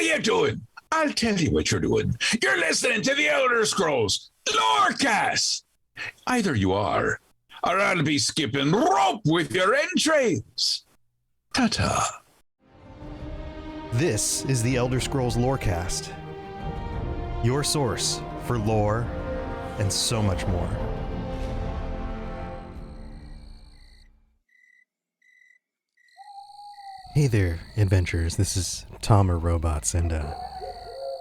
you doing? I'll tell you what you're doing. You're listening to the Elder Scrolls Lorecast. Either you are, or I'll be skipping rope with your entrails. Ta-ta. This is the Elder Scrolls Lorecast, your source for lore and so much more. Hey there, adventurers. This is Tom or Robots, and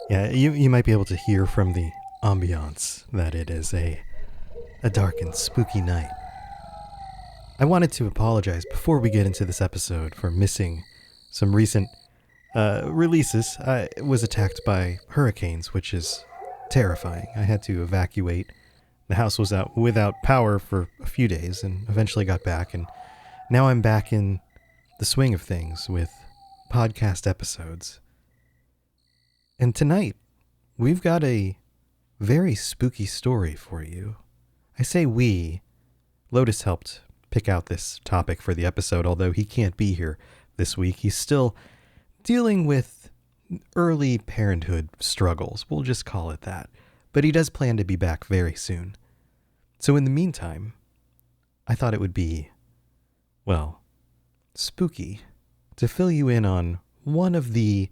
you might be able to hear from the ambiance that it is a dark and spooky night. I wanted to apologize before we get into this episode for missing some recent releases. I was attacked by hurricanes, which is terrifying. I had to evacuate. The house was out without power for a few days and eventually got back, and now I'm back in the swing of things with podcast episodes. And tonight, we've got a very spooky story for you. I say we. Lotus helped pick out this topic for the episode, although he can't be here this week. He's still dealing with early parenthood struggles. We'll just call it that. But he does plan to be back very soon. So in the meantime, I thought it would be, well, spooky to fill you in on one of the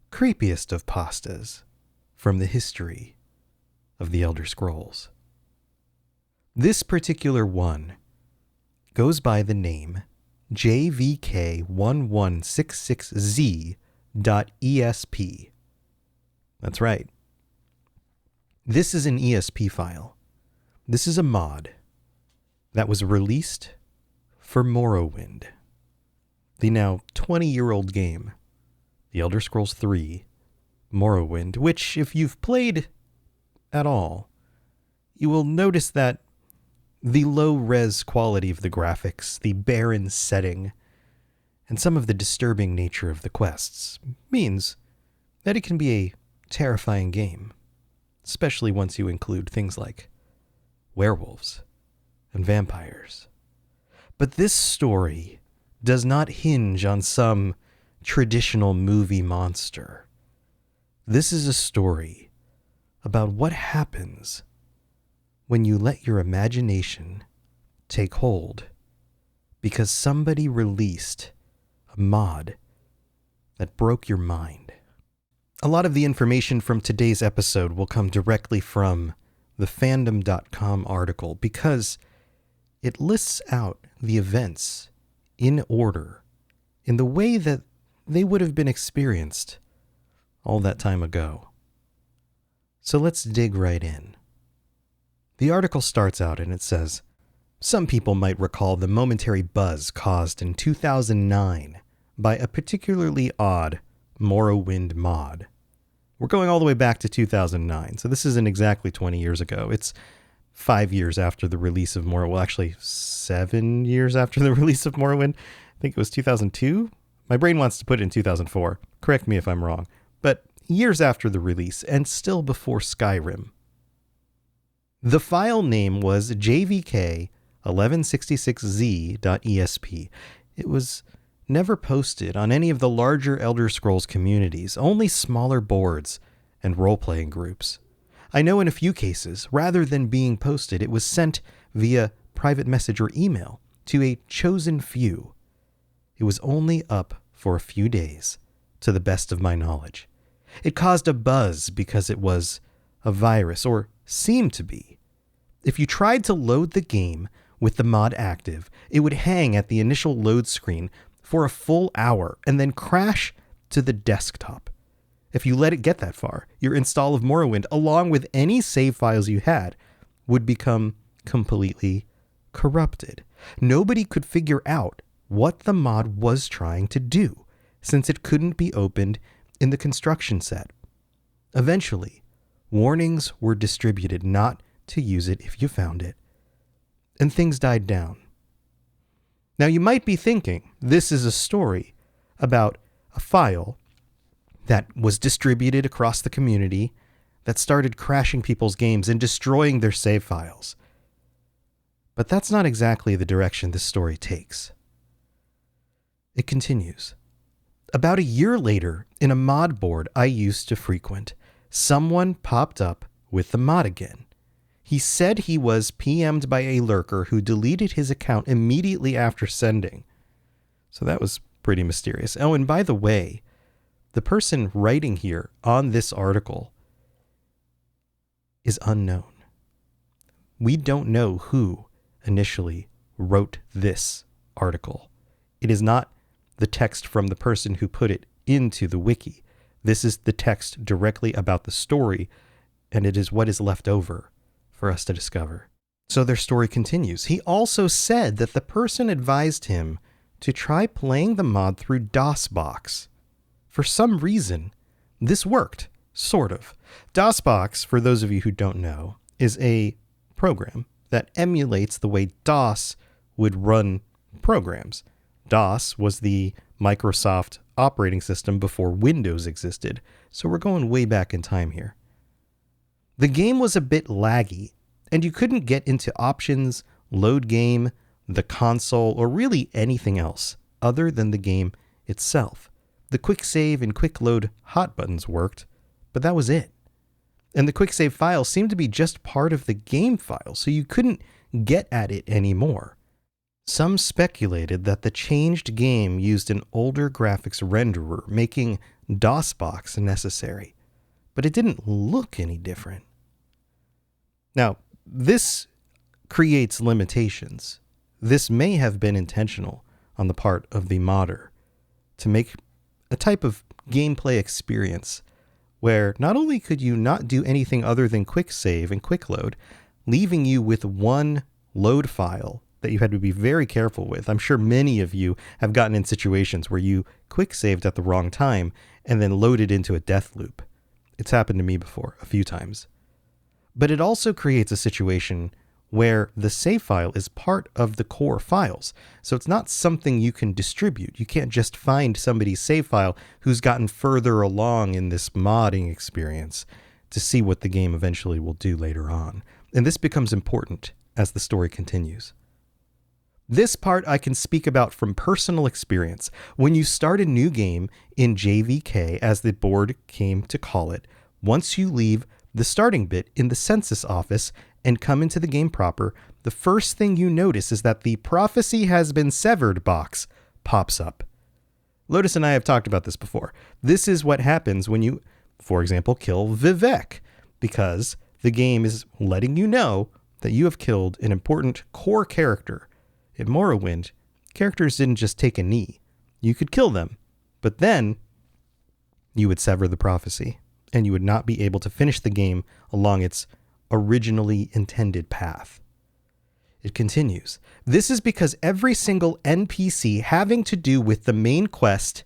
creepiest of pastas from the history of the Elder Scrolls. This particular one goes by the name JVK1166Z.ESP. That's right. This is an ESP file. This is a mod that was released for Morrowind, the now 20-year-old game, The Elder Scrolls III, Morrowind, which, if you've played at all, you will notice that the low-res quality of the graphics, the barren setting, and some of the disturbing nature of the quests means that it can be a terrifying game, especially once you include things like werewolves and vampires. But this story does not hinge on some traditional movie monster. This is a story about what happens when you let your imagination take hold because somebody released a mod that broke your mind. A lot of the information from today's episode will come directly from the fandom.com article because it lists out the events in order, in the way that they would have been experienced all that time ago. So let's dig right in. The article starts out and it says, some people might recall the momentary buzz caused in 2009 by a particularly odd Morrowind mod. We're going all the way back to 2009, so this isn't exactly 20 years ago. It's 5 years after the release of Morrowind. Well, actually, 7 years after the release of Morrowind. I think it was 2002. My brain wants to put it in 2004. Correct me if I'm wrong. But years after the release, and still before Skyrim. The file name was JVK1166Z.ESP. It was never posted on any of the larger Elder Scrolls communities, only smaller boards and role-playing groups. I know in a few cases, rather than being posted, it was sent via private message or email to a chosen few. It was only up for a few days, to the best of my knowledge. It caused a buzz because it was a virus, or seemed to be. If you tried to load the game with the mod active, it would hang at the initial load screen for a full hour and then crash to the desktop. If you let it get that far, your install of Morrowind, along with any save files you had, would become completely corrupted. Nobody could figure out what the mod was trying to do, since it couldn't be opened in the construction set. Eventually, warnings were distributed not to use it if you found it, and things died down. Now you might be thinking, this is a story about a file that was distributed across the community that started crashing people's games and destroying their save files. But that's not exactly the direction this story takes. It continues. About a year later, in a mod board I used to frequent, someone popped up with the mod again. He said he was PM'd by a lurker who deleted his account immediately after sending. So that was pretty mysterious. Oh, and by the way, the person writing here on this article is unknown. We don't know who initially wrote this article. It is not the text from the person who put it into the wiki. This is the text directly about the story, and it is what is left over for us to discover. So their story continues. He also said that the person advised him to try playing the mod through DOSBox. For some reason, this worked, sort of. DOSBox, for those of you who don't know, is a program that emulates the way DOS would run programs. DOS was the Microsoft operating system before Windows existed, so we're going way back in time here. The game was a bit laggy, and you couldn't get into options, load game, the console, or really anything else other than the game itself. The quick save and quick load hot buttons worked, but that was it. And the quick save file seemed to be just part of the game file, so you couldn't get at it anymore. Some speculated that the changed game used an older graphics renderer, making DOSBox necessary, but it didn't look any different. Now, this creates limitations. This may have been intentional on the part of the modder to make a type of gameplay experience where not only could you not do anything other than quick save and quick load, leaving you with one load file that you had to be very careful with. I'm sure many of you have gotten in situations where you quick saved at the wrong time and then loaded into a death loop. It's happened to me before a few times. But it also creates a situation where the save file is part of the core files. So it's not something you can distribute. You can't just find somebody's save file who's gotten further along in this modding experience to see what the game eventually will do later on. And this becomes important as the story continues. This part I can speak about from personal experience. When you start a new game in JVK, as the board came to call it, once you leave the starting bit in the census office and come into the game proper, the first thing you notice is that the prophecy has been severed box pops up. Lotus and I have talked about this before. This is what happens when you, for example, kill Vivek, because the game is letting you know that you have killed an important core character. In Morrowind, characters didn't just take a knee. You could kill them, but then you would sever the prophecy, and you would not be able to finish the game along its originally intended path. It continues. This is because every single NPC having to do with the main quest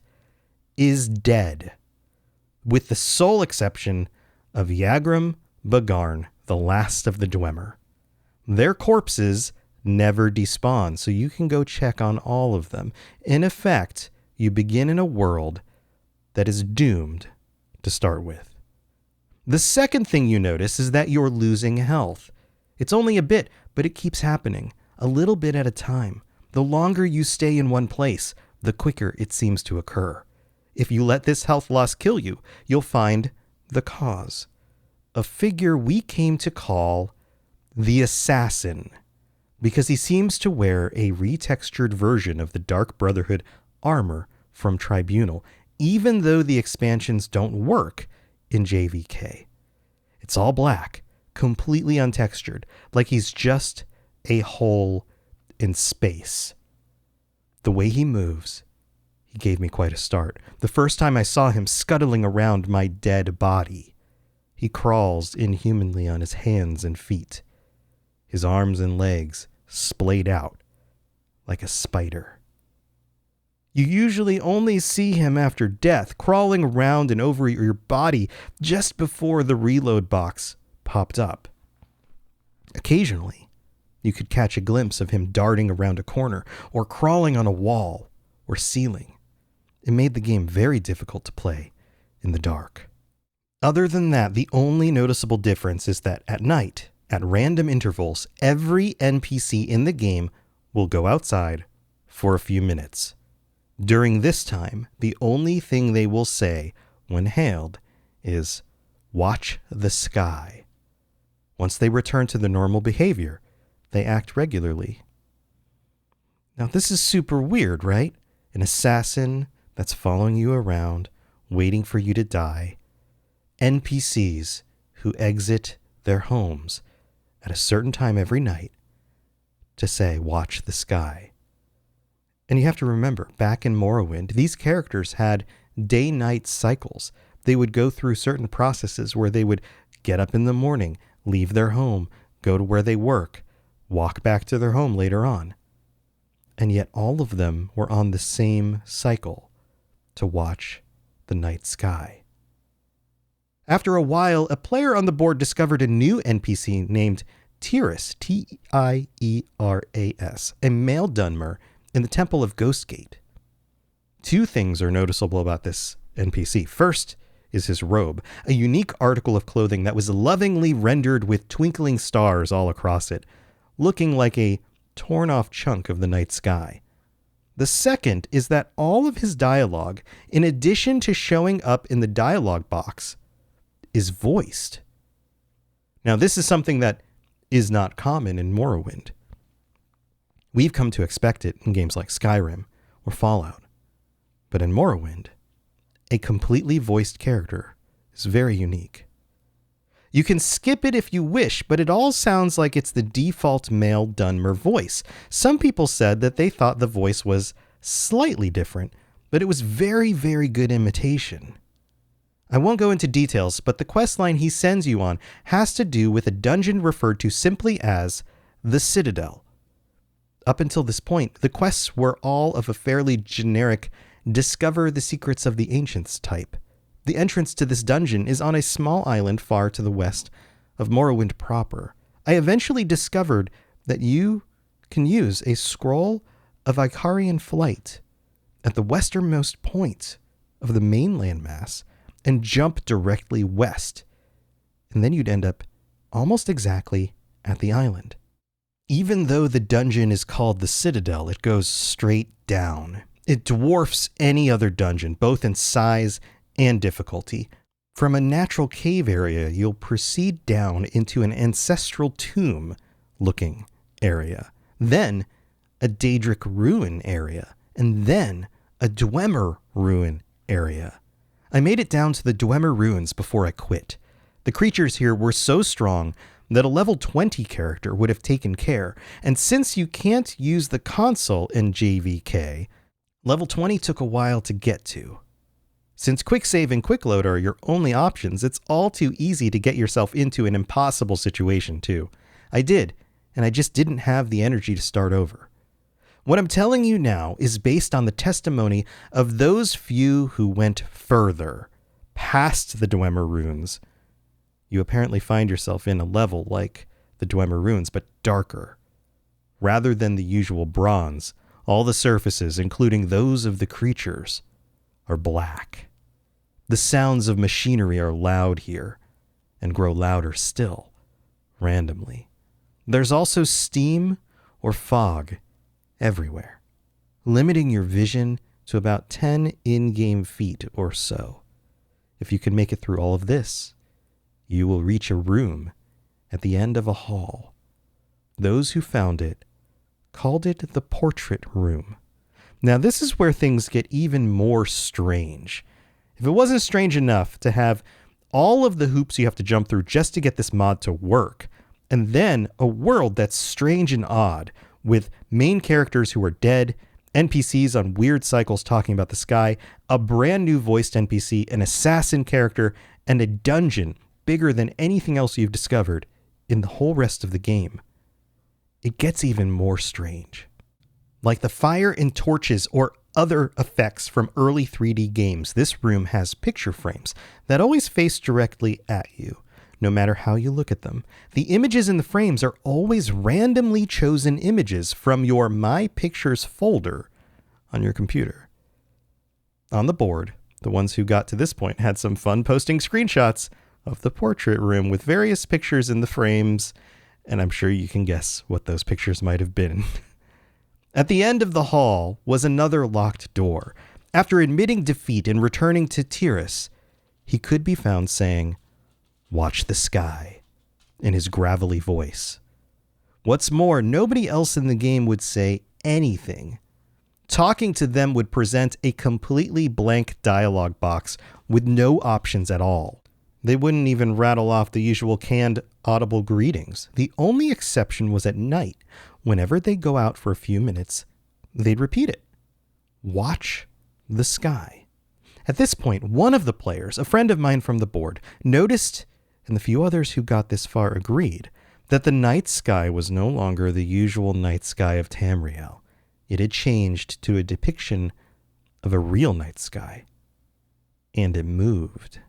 is dead, with the sole exception of Yagram Bagarn, the last of the Dwemer. Their corpses never despawn, so you can go check on all of them. In effect, you begin in a world that is doomed to start with. The second thing you notice is that you're losing health. It's only a bit, but it keeps happening, a little bit at a time. The longer you stay in one place, the quicker it seems to occur. If you let this health loss kill you, you'll find the cause. A figure we came to call the Assassin, because he seems to wear a retextured version of the Dark Brotherhood armor from Tribunal, even though the expansions don't work in JVK. It's all black, completely untextured, like he's just a hole in space. The way he moves, he gave me quite a start. The first time I saw him scuttling around my dead body, he crawls inhumanly on his hands and feet, his arms and legs splayed out like a spider. You usually only see him after death, crawling around and over your body just before the reload box popped up. Occasionally, you could catch a glimpse of him darting around a corner or crawling on a wall or ceiling. It made the game very difficult to play in the dark. Other than that, the only noticeable difference is that at night, at random intervals, every NPC in the game will go outside for a few minutes. During this time, the only thing they will say when hailed is, "Watch the sky." Once they return to their normal behavior, they act regularly. Now, this is super weird, right? An assassin that's following you around, waiting for you to die. NPCs who exit their homes at a certain time every night to say, "Watch the sky." And you have to remember, back in Morrowind, these characters had day-night cycles. They would go through certain processes where they would get up in the morning, leave their home, go to where they work, walk back to their home later on. And yet all of them were on the same cycle, to watch the night sky. After a while, a player on the board discovered a new NPC named Tieras, Tieras, a male Dunmer in the Temple of Ghostgate. Two things are noticeable about this NPC. First is his robe, a unique article of clothing that was lovingly rendered with twinkling stars all across it, looking like a torn-off chunk of the night sky. The second is that all of his dialogue, in addition to showing up in the dialogue box, is voiced. Now, this is something that is not common in Morrowind. We've come to expect it in games like Skyrim or Fallout. But in Morrowind, a completely voiced character is very unique. You can skip it if you wish, but it all sounds like it's the default male Dunmer voice. Some people said that they thought the voice was slightly different, but it was very, very good imitation. I won't go into details, but the questline he sends you on has to do with a dungeon referred to simply as the Citadel. Up until this point, the quests were all of a fairly generic discover the secrets of the ancients type. The entrance to this dungeon is on a small island far to the west of Morrowind proper. I eventually discovered that you can use a scroll of Icarian flight at the westernmost point of the main landmass and jump directly west, and then you'd end up almost exactly at the island. Even though the dungeon is called the Citadel, it goes straight down. It dwarfs any other dungeon, both in size and difficulty. From a natural cave area, you'll proceed down into an ancestral tomb-looking area, then a Daedric ruin area, and then a Dwemer ruin area. I made it down to the Dwemer ruins before I quit. The creatures here were so strong that a level 20 character would have taken care, and since you can't use the console in JVK, level 20 took a while to get to. Since quick save and quick load are your only options, it's all too easy to get yourself into an impossible situation too. I did, and I just didn't have the energy to start over. What I'm telling you now is based on the testimony of those few who went further, past the Dwemer runes. You apparently find yourself in a level like the Dwemer runes, but darker. Rather than the usual bronze, all the surfaces, including those of the creatures, are black. The sounds of machinery are loud here, and grow louder still, randomly. There's also steam or fog everywhere, limiting your vision to about 10 in-game feet or so. If you can make it through all of this, you will reach a room at the end of a hall. Those who found it called it the portrait room. Now, this is where things get even more strange. If it wasn't strange enough to have all of the hoops you have to jump through just to get this mod to work, and then a world that's strange and odd, with main characters who are dead, NPCs on weird cycles talking about the sky, a brand new voiced NPC, an assassin character, and a dungeon bigger than anything else you've discovered in the whole rest of the game. It gets even more strange. Like the fire and torches or other effects from early 3D games, this room has picture frames that always face directly at you, no matter how you look at them. The images in the frames are always randomly chosen images from your My Pictures folder on your computer. On the board, the ones who got to this point had some fun posting screenshots of the portrait room with various pictures in the frames, and I'm sure you can guess what those pictures might have been. At the end of the hall was another locked door. After admitting defeat and returning to Tyrus, he could be found saying, "Watch the sky," in his gravelly voice. What's more, nobody else in the game would say anything. Talking to them would present a completely blank dialogue box with no options at all. They wouldn't even rattle off the usual canned audible greetings. The only exception was at night. Whenever they'd go out for a few minutes, they'd repeat it. Watch the sky. At this point, one of the players, a friend of mine from the board, noticed, and the few others who got this far agreed, that the night sky was no longer the usual night sky of Tamriel. It had changed to a depiction of a real night sky. And it moved.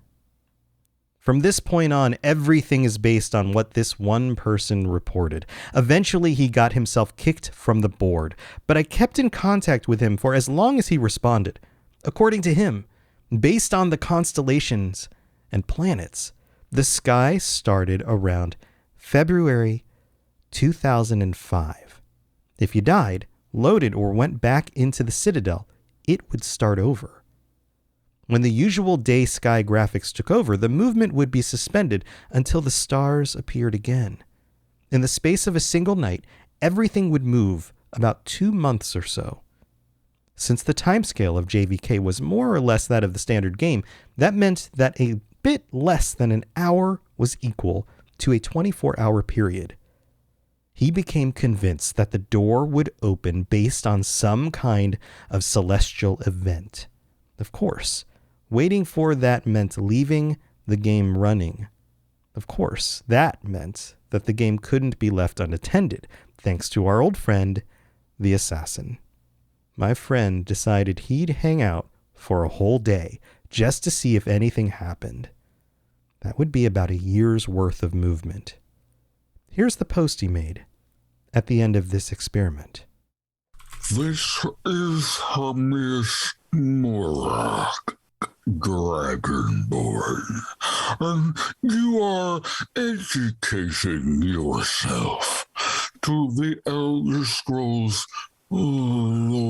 From this point on, everything is based on what this one person reported. Eventually, he got himself kicked from the board, but I kept in contact with him for as long as he responded. According to him, based on the constellations and planets, the sky started around February 2005. If you died, loaded, or went back into the Citadel, it would start over. When the usual day sky graphics took over, the movement would be suspended until the stars appeared again. In the space of a single night, everything would move about 2 months or so. Since the timescale of JVK was more or less that of the standard game, that meant that a bit less than an hour was equal to a 24-hour period. He became convinced that the door would open based on some kind of celestial event. Of course, waiting for that meant leaving the game running. Of course, that meant that the game couldn't be left unattended, thanks to our old friend, the assassin. My friend decided he'd hang out for a whole day just to see if anything happened. That would be about a year's worth of movement. Here's the post he made at the end of this experiment. This is Hamish Morak, Dragonborn, and you are educating yourself to the Elder Scrolls Lorecast.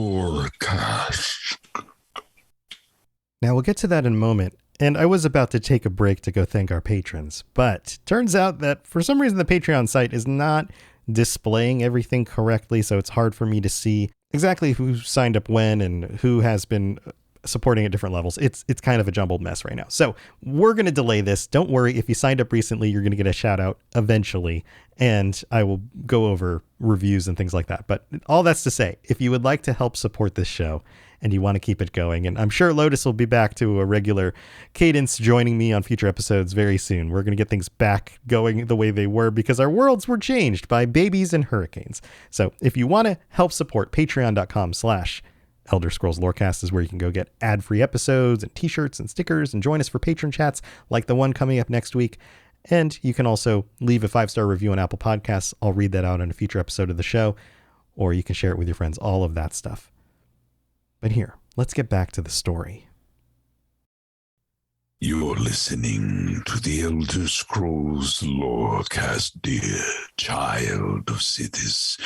Now, we'll get to that in a moment, and I was about to take a break to go thank our patrons, but turns out that for some reason the Patreon site is not displaying everything correctly, so it's hard for me to see exactly who signed up when and who has been supporting at different levels. It's kind of a jumbled mess right now. So we're going to delay this. Don't worry. If you signed up recently, you're going to get a shout out eventually, and I will go over reviews and things like that. But all that's to say, if you would like to help support this show and you want to keep it going, and I'm sure Lotus will be back to a regular cadence joining me on future episodes very soon. We're going to get things back going the way they were because our worlds were changed by babies and hurricanes. So if you want to help support, patreon.com/Elder Scrolls Lorecast is where you can go get ad-free episodes and t-shirts and stickers and join us for patron chats like the one coming up next week. And you can also leave a 5-star review on Apple Podcasts. I'll read that out in a future episode of the show, or you can share it with your friends, all of that stuff. But here, let's get back to the story. You're listening to the Elder Scrolls Lorecast, dear child of cities.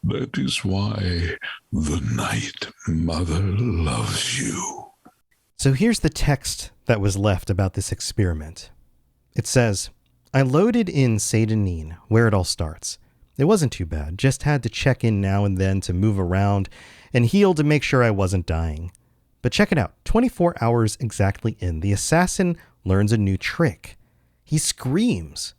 That is why the Night Mother loves you. So here's the text that was left about this experiment. It says, I loaded in Seydanine, where it all starts. It wasn't too bad, just had to check in now and then to move around and heal to make sure I wasn't dying. But check it out, 24 hours exactly in, the assassin learns a new trick. He screams.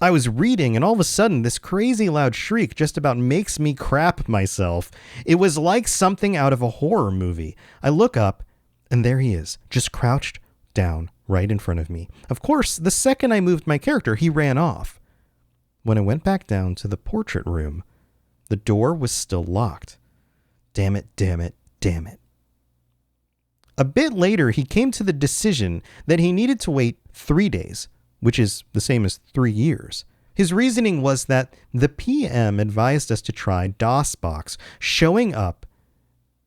I was reading, and all of a sudden, this crazy loud shriek just about makes me crap myself. It was like something out of a horror movie. I look up, and there he is, just crouched down right in front of me. Of course, the second I moved my character, he ran off. When I went back down to the portrait room, the door was still locked. Damn it, damn it, damn it. A bit later, he came to the decision that he needed to wait 3 days, which is the same as 3 years. His reasoning was that the PM advised us to try DOSBox showing up,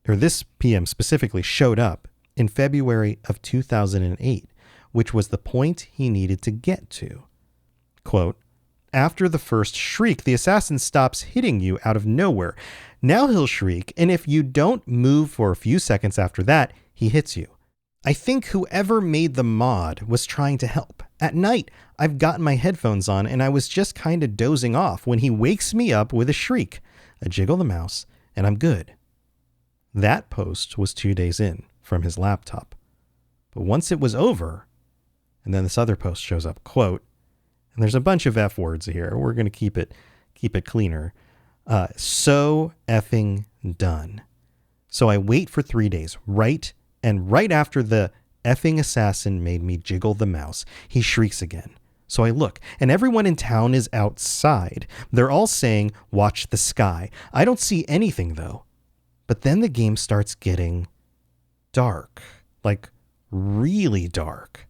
or this PM specifically showed up in February of 2008, which was the point he needed to get to. Quote, after the first shriek, the assassin stops hitting you out of nowhere. Now he'll shriek, and if you don't move for a few seconds after that, he hits you. I think whoever made the mod was trying to help. At night, I've gotten my headphones on and I was just kind of dozing off when he wakes me up with a shriek. I jiggle the mouse and I'm good. That post was 2 days in from his laptop. But once it was over, and then this other post shows up, quote, and there's a bunch of F words here. We're going to keep it cleaner. So effing done. So I wait for 3 days, right after the effing assassin made me jiggle the mouse, he shrieks again. So I look, and everyone in town is outside. They're all saying, watch the sky. I don't see anything, though. But then the game starts getting dark, like really dark.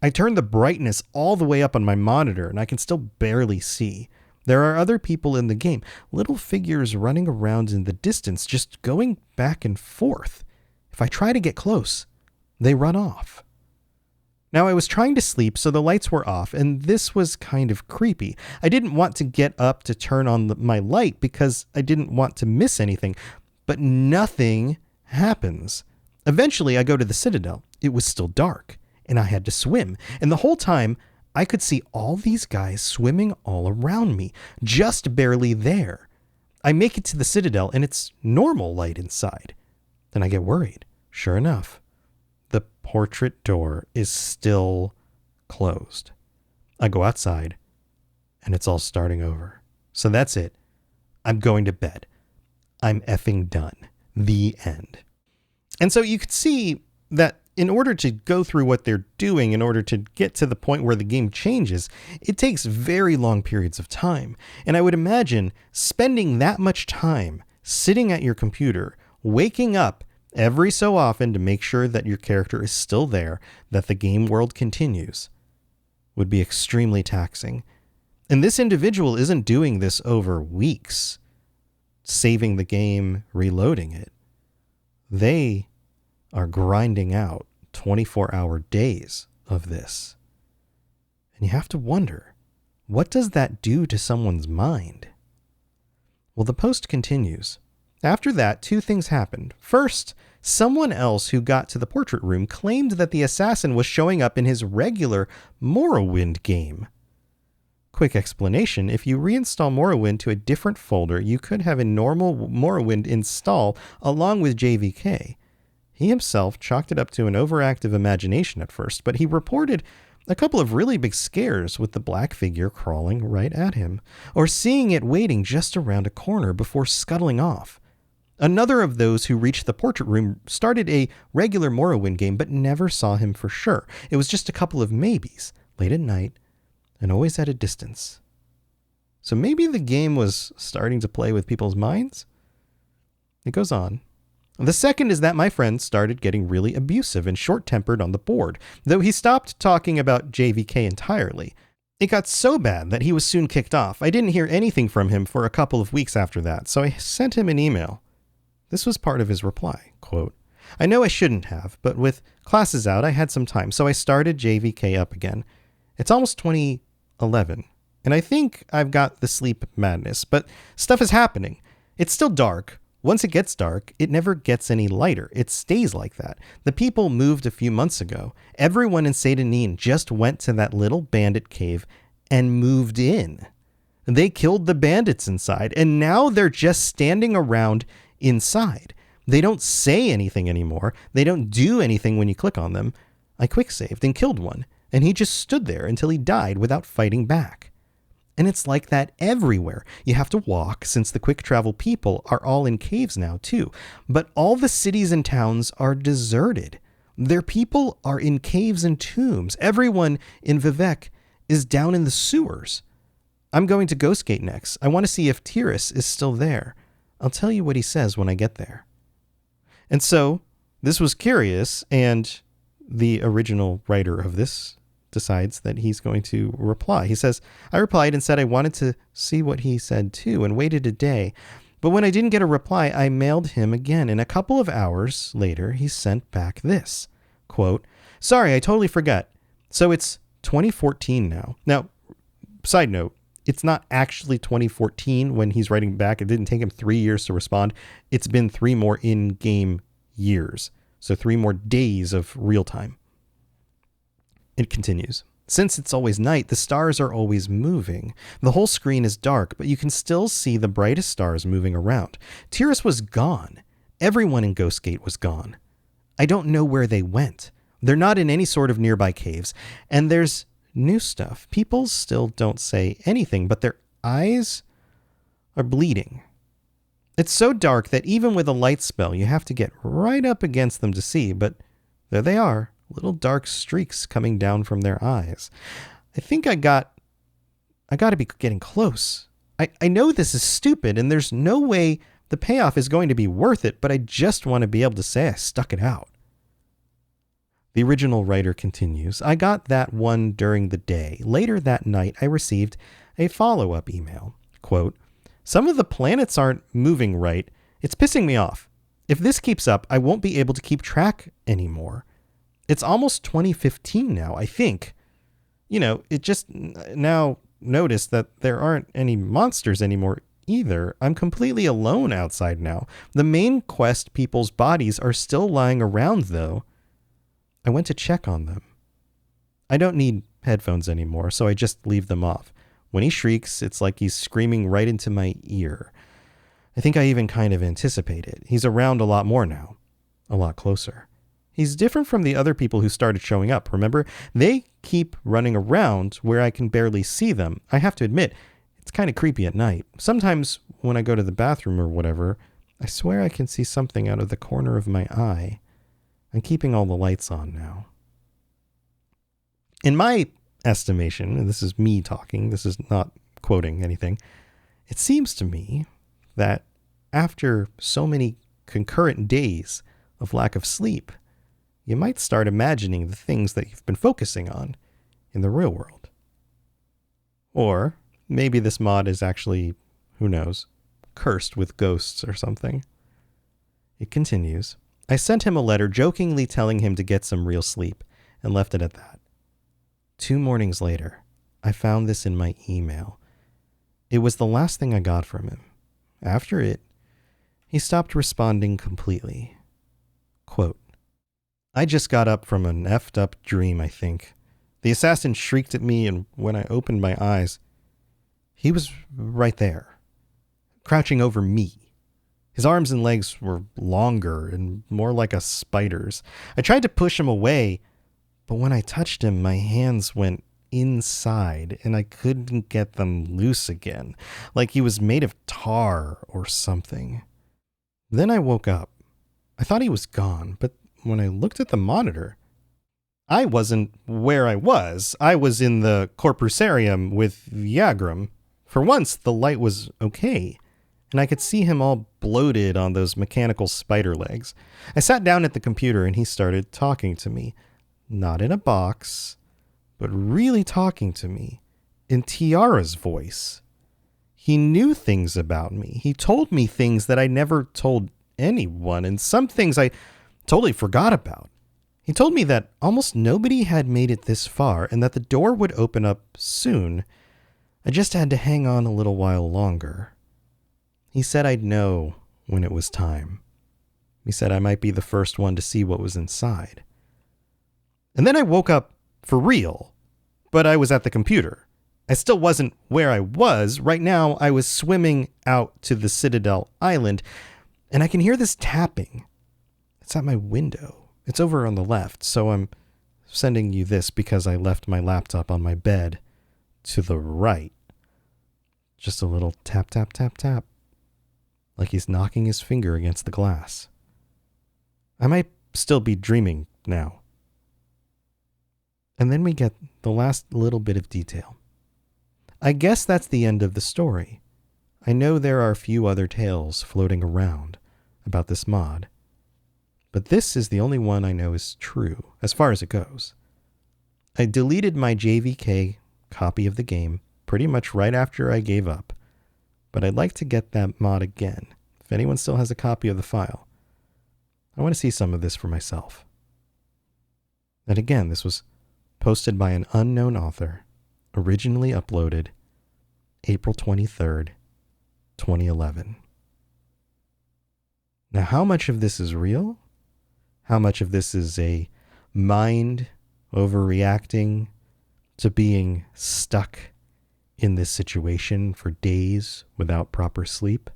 I turn the brightness all the way up on my monitor, and I can still barely see. There are other people in the game, little figures running around in the distance, just going back and forth. If I try to get close, they run off. Now, I was trying to sleep, so the lights were off, and this was kind of creepy. I didn't want to get up to turn on my light because I didn't want to miss anything, but nothing happens. Eventually, I go to the Citadel. It was still dark, and I had to swim, and the whole time, I could see all these guys swimming all around me, just barely there. I make it to the Citadel, and it's normal light inside. Then I get worried. Sure enough, the portrait door is still closed. I go outside, and it's all starting over. So that's it. I'm going to bed. I'm effing done. The end. And so you could see that in order to go through what they're doing, in order to get to the point where the game changes, it takes very long periods of time. And I would imagine spending that much time sitting at your computer, waking up every so often to make sure that your character is still there, that the game world continues, would be extremely taxing. And this individual isn't doing this over weeks, saving the game, reloading it. They are grinding out 24-hour days of this. And you have to wonder, what does that do to someone's mind? Well, the post continues. After that, 2 things happened. First, someone else who got to the portrait room claimed that the assassin was showing up in his regular Morrowind game. Quick explanation, if you reinstall Morrowind to a different folder, you could have a normal Morrowind install along with JVK. He himself chalked it up to an overactive imagination at first, but he reported a couple of really big scares with the black figure crawling right at him, or seeing it waiting just around a corner before scuttling off. Another of those who reached the portrait room started a regular Morrowind game, but never saw him for sure. It was just a couple of maybes, late at night, and always at a distance. So maybe the game was starting to play with people's minds? It goes on. The second is that my friend started getting really abusive and short-tempered on the board, though he stopped talking about JVK entirely. It got so bad that he was soon kicked off. I didn't hear anything from him for a couple of weeks after that, so I sent him an email. This was part of his reply, quote, I know I shouldn't have, but with classes out, I had some time, so I started JVK up again. It's almost 2011, and I think I've got the sleep madness, but stuff is happening. It's still dark. Once it gets dark, it never gets any lighter. It stays like that. The people moved a few months ago. Everyone in Satanine just went to that little bandit cave and moved in. They killed the bandits inside, and now they're just standing around inside. They don't say anything anymore. They don't do anything when you click on them. I quick-saved and killed one, and he just stood there until he died without fighting back. And it's like that everywhere. You have to walk, since the quick travel people are all in caves now too. But all the cities and towns are deserted. Their people are in caves and tombs. Everyone in Vivek is down in the sewers. I'm going to Ghostgate next. I want to see if Tyrus is still there. I'll tell you what he says when I get there. And so, this was curious, and the original writer of this decides that he's going to reply. He says, I replied and said I wanted to see what he said too, and waited a day. But when I didn't get a reply, I mailed him again, and a couple of hours later, he sent back this, quote, sorry, I totally forgot. So it's 2014 now. Now, side note, it's not actually 2014 when he's writing back. It didn't take him 3 years to respond. It's been 3 more in-game years. So 3 more days of real time. It continues. Since it's always night, the stars are always moving. The whole screen is dark, but you can still see the brightest stars moving around. Tyrus was gone. Everyone in Ghostgate was gone. I don't know where they went. They're not in any sort of nearby caves. And there's new stuff. People still don't say anything, but their eyes are bleeding. It's so dark that even with a light spell, you have to get right up against them to see, but there they are, little dark streaks coming down from their eyes. I think I got to be getting close. I know this is stupid, and there's no way the payoff is going to be worth it, but I just want to be able to say I stuck it out. The original writer continues, I got that one during the day. Later that night, I received a follow-up email. Quote, some of the planets aren't moving right. It's pissing me off. If this keeps up, I won't be able to keep track anymore. It's almost 2015 now, I think. You know, it just now noticed that there aren't any monsters anymore either. I'm completely alone outside now. The main quest people's bodies are still lying around, though. I went to check on them. I don't need headphones anymore, so I just leave them off. When he shrieks, it's like he's screaming right into my ear. I think I even kind of anticipate it. He's around a lot more now. A lot closer. He's different from the other people who started showing up. Remember? They keep running around where I can barely see them. I have to admit, it's kind of creepy at night. Sometimes when I go to the bathroom or whatever, I swear I can see something out of the corner of my eye. I'm keeping all the lights on now. In my estimation, and this is me talking, this is not quoting anything, it seems to me that after so many concurrent days of lack of sleep, you might start imagining the things that you've been focusing on in the real world. Or maybe this mod is actually, who knows, cursed with ghosts or something. It continues. I sent him a letter jokingly telling him to get some real sleep and left it at that. 2 mornings later, I found this in my email. It was the last thing I got from him. After it, he stopped responding completely. Quote, I just got up from an effed up dream, I think. The assassin shrieked at me, and when I opened my eyes, he was right there, crouching over me. His arms and legs were longer and more like a spider's. I tried to push him away, but when I touched him, my hands went inside and I couldn't get them loose again, like he was made of tar or something. Then I woke up. I thought he was gone, but when I looked at the monitor, I wasn't where I was. I was in the Corpusarium with Yagram. For once, the light was okay, and I could see him all bloated on those mechanical spider legs. I sat down at the computer and he started talking to me. Not in a box, but really talking to me. In Tiara's voice. He knew things about me. He told me things that I never told anyone, and some things I totally forgot about. He told me that almost nobody had made it this far, and that the door would open up soon. I just had to hang on a little while longer. He said I'd know when it was time. He said I might be the first one to see what was inside. And then I woke up for real, but I was at the computer. I still wasn't where I was. Right now, I was swimming out to the Citadel Island, and I can hear this tapping. It's at my window. It's over on the left, so I'm sending you this because I left my laptop on my bed to the right. Just a little tap, tap, tap, tap. Like he's knocking his finger against the glass. I might still be dreaming now. And then we get the last little bit of detail. I guess that's the end of the story. I know there are a few other tales floating around about this mod, but this is the only one I know is true, as far as it goes. I deleted my JVK copy of the game pretty much right after I gave up, but I'd like to get that mod again, if anyone still has a copy of the file. I want to see some of this for myself. And again, this was posted by an unknown author, originally uploaded April 23rd, 2011. Now, how much of this is real? How much of this is a mind overreacting to being stuck in this situation for days without proper sleep?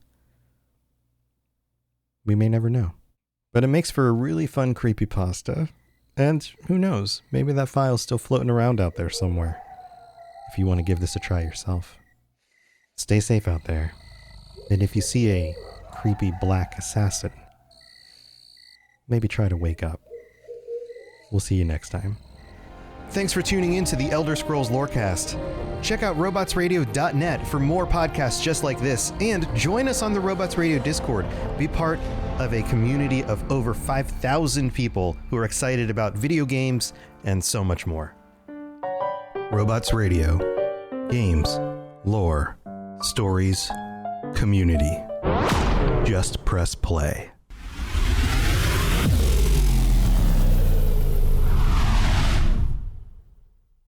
We may never know. But it makes for a really fun creepypasta. And who knows, maybe that file's still floating around out there somewhere, if you want to give this a try yourself. Stay safe out there. And if you see a creepy black assassin, maybe try to wake up. We'll see you next time. Thanks for tuning in to the Elder Scrolls Lorecast. Check out robotsradio.net for more podcasts just like this, and join us on the Robots Radio Discord. Be part of a community of over 5,000 people who are excited about video games and so much more. Robots Radio. Games, lore, stories, community. Just press play.